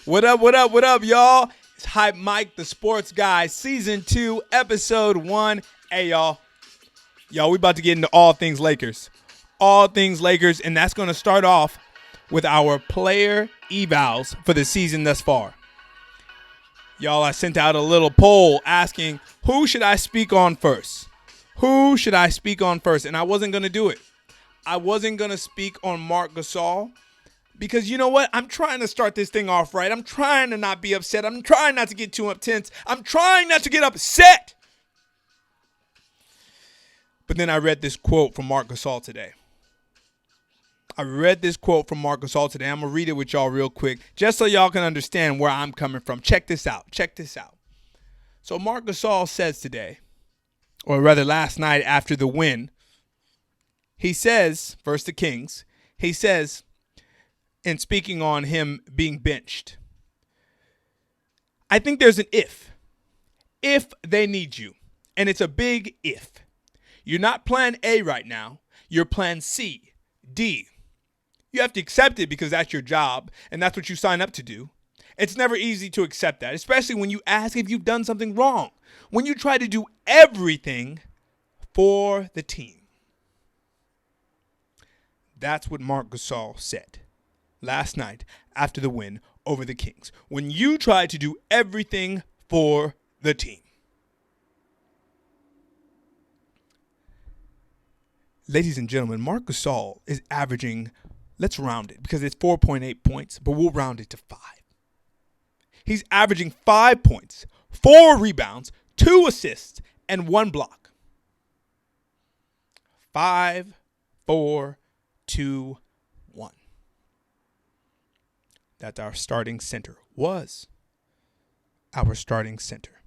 What up, what up, what up, y'all? It's Hype Mike, the sports guy, season 2, episode 1. Hey, y'all, we about to get into all things Lakers. All things Lakers, and that's going to start off with our player evals for the season thus far. Y'all, I sent out a little poll asking, who should I speak on first? Who should I speak on first? And I wasn't going to do it. I wasn't going to speak on Marc Gasol because you know what? I'm trying to start this thing off right. I'm trying to not be upset. I'm trying not to get too intense. I'm trying not to get upset. But then I read this quote from Marc Gasol today. I'm going to read it with y'all real quick just so y'all can understand where I'm coming from. Check this out. So Marc Gasol says today, or rather last night after the win, he says, versus the Kings, he says, in speaking on him being benched, I think there's an if. If they need you. And it's a big if. You're not plan A right now. You're plan C, D. You have to accept it because that's your job and that's what you sign up to do. It's never easy to accept that, especially when you ask if you've done something wrong. When you try to do everything for the team. That's what Marc Gasol said last night after the win over the Kings. When you try to do everything for the team. Ladies and gentlemen, Marc Gasol is averaging, let's round it because it's 4.8 points, but we'll round it to 5. He's averaging 5 points, 4 rebounds, 2 assists, and 1 block. 5, 4, 2, 1. That's our starting center. Was our starting center.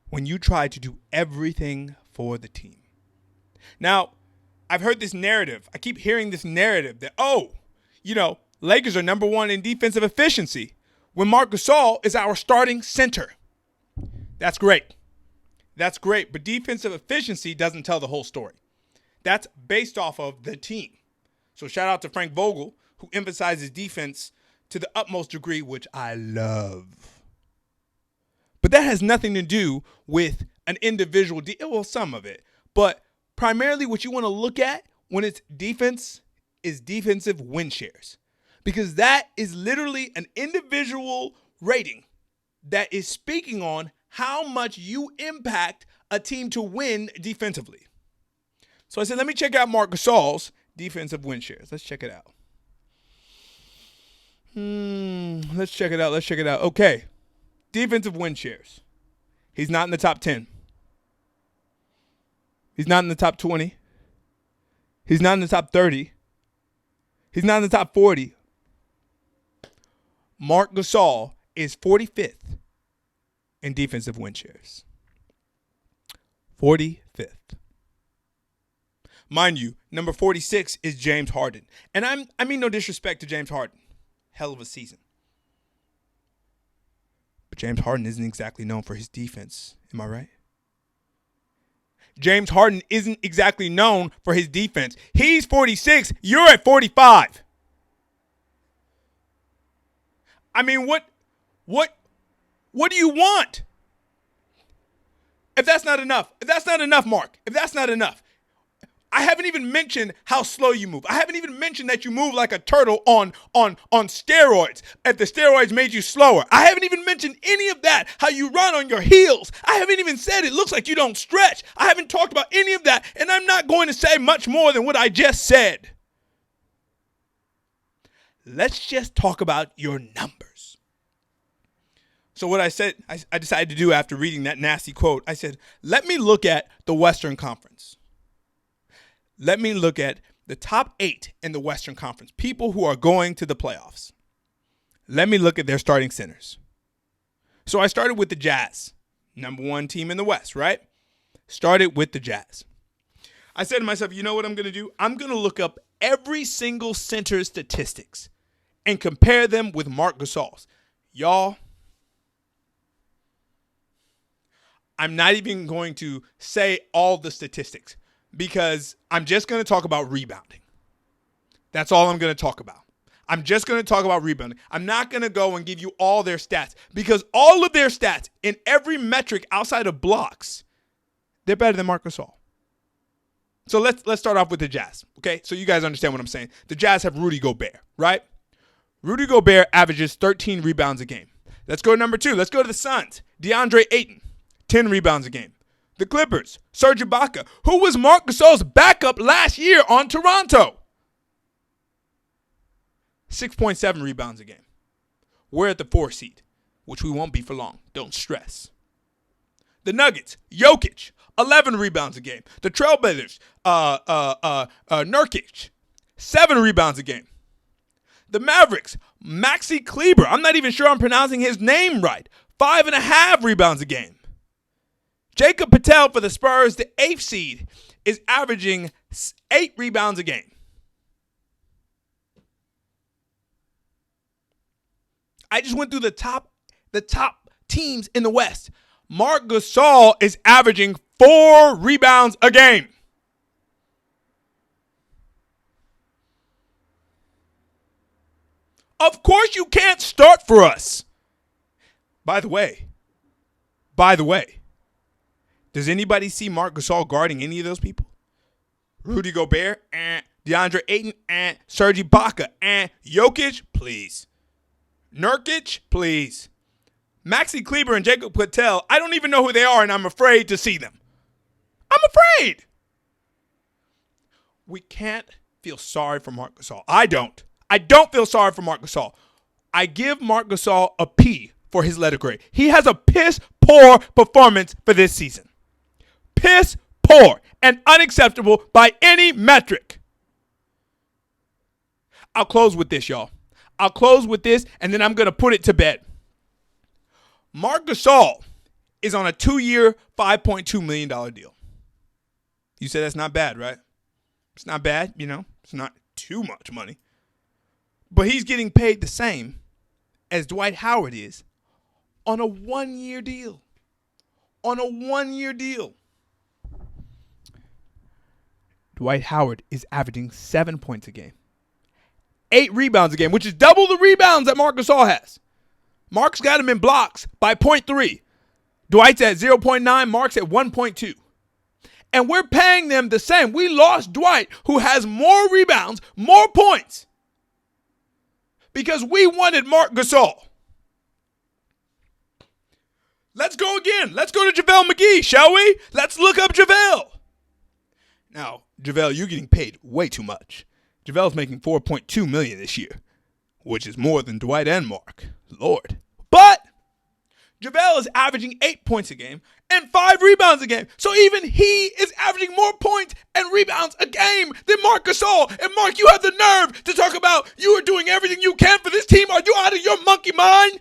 When you try to do everything for the team. Now, I've heard this narrative. I keep hearing this narrative that, Lakers are number 1 in defensive efficiency when Marc Gasol is our starting center. That's great. But defensive efficiency doesn't tell the whole story. That's based off of the team. So shout out to Frank Vogel, who emphasizes defense to the utmost degree, which I love. But that has nothing to do with an individual, well, some of it. But primarily what you want to look at when it's defense is defensive win shares. Because that is literally an individual rating that is speaking on how much you impact a team to win defensively. So I said, let me check out Marc Gasol's defensive win shares. Let's check it out. Let's check it out. Okay. Defensive win shares. He's not in the top 10. He's not in the top 20. He's not in the top 30. He's not in the top 40. Marc Gasol is 45th in defensive win shares. 45th. Mind you, number 46 is James Harden. And I mean no disrespect to James Harden. Hell of a season. But James Harden isn't exactly known for his defense. Am I right? James Harden isn't exactly known for his defense. He's 46. You're at 45. I mean, what do you want? If that's not enough, Mark, if that's not enough, I haven't even mentioned how slow you move. I haven't even mentioned that you move like a turtle on steroids. If the steroids made you slower. I haven't even mentioned any of that, how you run on your heels. I haven't even said it looks like you don't stretch. I haven't talked about any of that, and I'm not going to say much more than what I just said. Let's just talk about your numbers. So what I said, I decided to do after reading that nasty quote, I said, let me look at the Western Conference. Let me look at the top 8 in the Western Conference, people who are going to the playoffs. Let me look at their starting centers. So I started with the Jazz, number 1 team in the West, right? Started with the Jazz. I said to myself, you know what I'm going to do? I'm going to look up every single center statistics and compare them with Marc Gasol's. Y'all, I'm not even going to say all the statistics because I'm just going to talk about rebounding. That's all I'm going to talk about. I'm just going to talk about rebounding. I'm not going to go and give you all their stats because all of their stats in every metric outside of blocks, they're better than Marc Gasol. So let's start off with the Jazz, okay? So you guys understand what I'm saying. The Jazz have Rudy Gobert, right? Rudy Gobert averages 13 rebounds a game. Let's go to number 2. Let's go to the Suns. DeAndre Ayton, 10 rebounds a game. The Clippers, Serge Ibaka, who was Marc Gasol's backup last year on Toronto. 6.7 rebounds a game. We're at the 4 seed, which we won't be for long. Don't stress. The Nuggets, Jokic, 11 rebounds a game. The Trailblazers, Nurkic, 7 rebounds a game. The Mavericks, Maxi Kleber, I'm not even sure I'm pronouncing his name right, 5.5 rebounds a game. Jacob Patel for the Spurs, the 8th seed, is averaging 8 rebounds a game. I just went through the top teams in the West. Marc Gasol is averaging 4 rebounds a game. Of course you can't start for us. By the way, does anybody see Marc Gasol guarding any of those people? Rudy Gobert, DeAndre Ayton, Serge Ibaka, Jokic, please. Nurkic, please. Maxi Kleber and Jacob Patel, I don't even know who they are, and I'm afraid to see them. I'm afraid. We can't feel sorry for Marc Gasol. I don't feel sorry for Marc Gasol. I give Marc Gasol a P for his letter grade. He has a piss-poor performance for this season. Piss-poor and unacceptable by any metric. I'll close with this, y'all. I'll close with this, and then I'm going to put it to bed. Marc Gasol is on a 2-year, $5.2 million deal. You say that's not bad, right? It's not bad, It's not too much money. But he's getting paid the same as Dwight Howard is on a 1-year deal. On a 1-year deal. Dwight Howard is averaging 7 points a game. 8 rebounds a game, which is double the rebounds that Marc Gasol has. Marc's got him in blocks by 0.3. Dwight's at 0.9. Marc's at 1.2. And we're paying them the same. We lost Dwight, who has more rebounds, more points, because we wanted Marc Gasol. Let's go again. Let's go to JaVale McGee, shall we? Let's look up JaVale. Now, JaVale, you're getting paid way too much. JaVale's making $4.2 million this year, which is more than Dwight and Marc. Lord. But JaVale is averaging 8 points a game and 5 rebounds a game. So even he is averaging more points and rebounds a game than Marc Gasol. And Marc, you have the nerve to talk about you are doing everything you can for this team. Are you out of your monkey mind?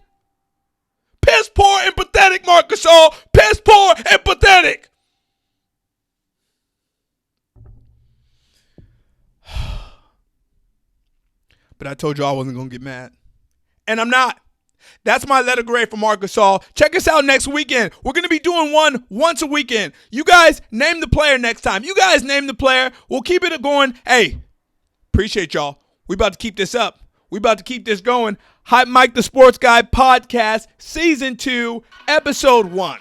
Piss poor and pathetic, Marc Gasol. Piss poor and pathetic. But I told you I wasn't going to get mad. And I'm not. That's my letter grade for Marc Gasol. Check us out next weekend. We're going to be doing one once a weekend. You guys name the player next time. You guys name the player. We'll keep it going. Hey, appreciate y'all. We about to keep this up. We about to keep this going. Hype Mike the Sports Guy Podcast, Season 2, Episode 1.